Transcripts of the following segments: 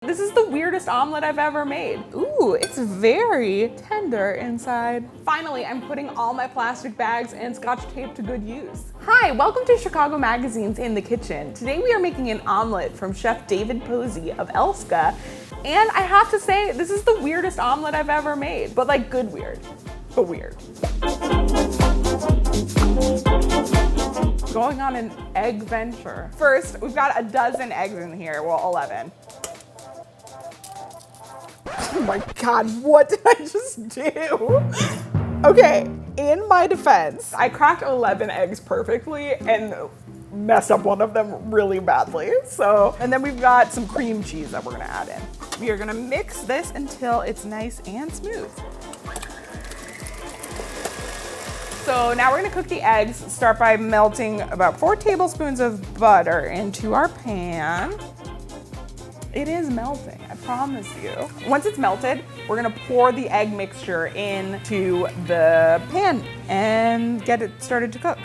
This is the weirdest omelet I've ever made. Ooh, it's very tender inside. Finally, I'm putting all my plastic bags and scotch tape to good use. Hi, welcome to Chicago Magazine's In the Kitchen. Today we are making an omelet from Chef David Posey of Elske. And I have to say, this is the weirdest omelet I've ever made, but like good weird, but weird. Going on an egg venture. First, we've got a dozen eggs in here, well, 11. Oh my God, what did I just do? Okay, in my defense, I cracked 11 eggs perfectly and messed up one of them really badly. And then we've got some cream cheese that we're gonna add in. We are gonna mix this until it's nice and smooth. So now we're gonna cook the eggs. Start by melting about 4 tablespoons of butter into our pan. It is melting, I promise you. Once it's melted, we're gonna pour the egg mixture into the pan and get it started to cook.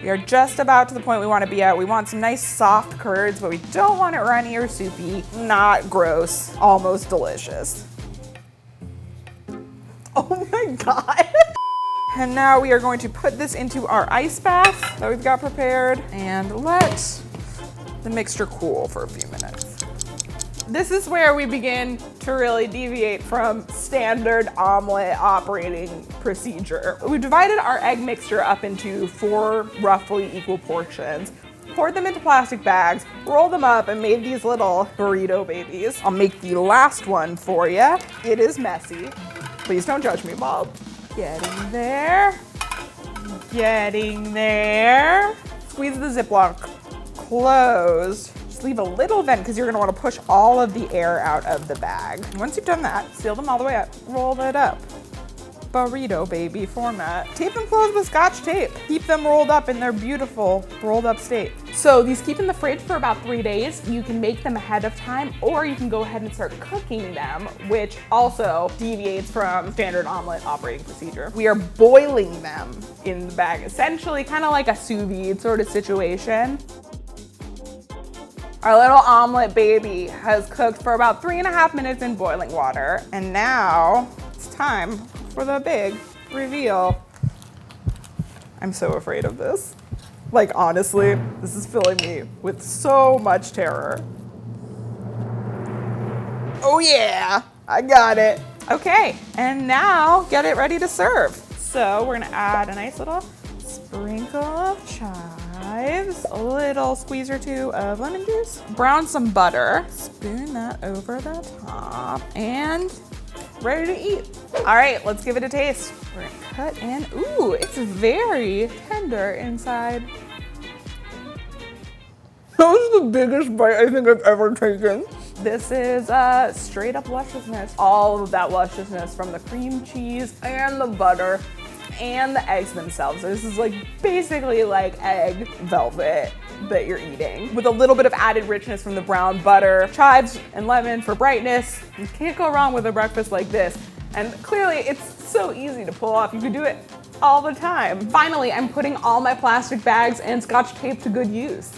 We are just about to the point we wanna be at. We want some nice soft curds, but we don't want it runny or soupy. Not gross, almost delicious. Oh my God. And now we are going to put this into our ice bath that we've got prepared and let the mixture cool for a few minutes. This is where we begin to really deviate from standard omelet operating procedure. We divided our egg mixture up into 4 roughly equal portions, poured them into plastic bags, rolled them up, and made these little burrito babies. I'll make the last one for you. It is messy. Please don't judge me, Bob. Getting there. Getting there. Squeeze the Ziploc closed. Just leave a little vent because you're gonna wanna push all of the air out of the bag. Once you've done that, seal them all the way up, roll it up. Burrito baby format. Tape them closed with scotch tape. Keep them rolled up in their beautiful rolled up state. So these keep in the fridge for about 3 days. You can make them ahead of time, or you can go ahead and start cooking them, which also deviates from standard omelet operating procedure. We are boiling them in the bag, essentially kind of like a sous vide sort of situation. Our little omelet baby has cooked for about 3.5 minutes in boiling water. And now it's time for the big reveal. I'm so afraid of this. Like, honestly, this is filling me with so much terror. Oh yeah, I got it. Okay, and now get it ready to serve. So we're gonna add a nice little sprinkle of chives, a little squeeze or 2 of lemon juice, brown some butter, spoon that over the top, and ready to eat. All right, let's give it a taste. We're gonna cut in. Ooh, it's very tender inside. That was the biggest bite I think I've ever taken. This is straight up lusciousness. All of that lusciousness from the cream cheese and the butter and the eggs themselves. This is like basically like egg velvet that you're eating with a little bit of added richness from the brown butter, chives and lemon for brightness. You can't go wrong with a breakfast like this. And clearly it's so easy to pull off. You can do it all the time. Finally, I'm putting all my plastic bags and scotch tape to good use.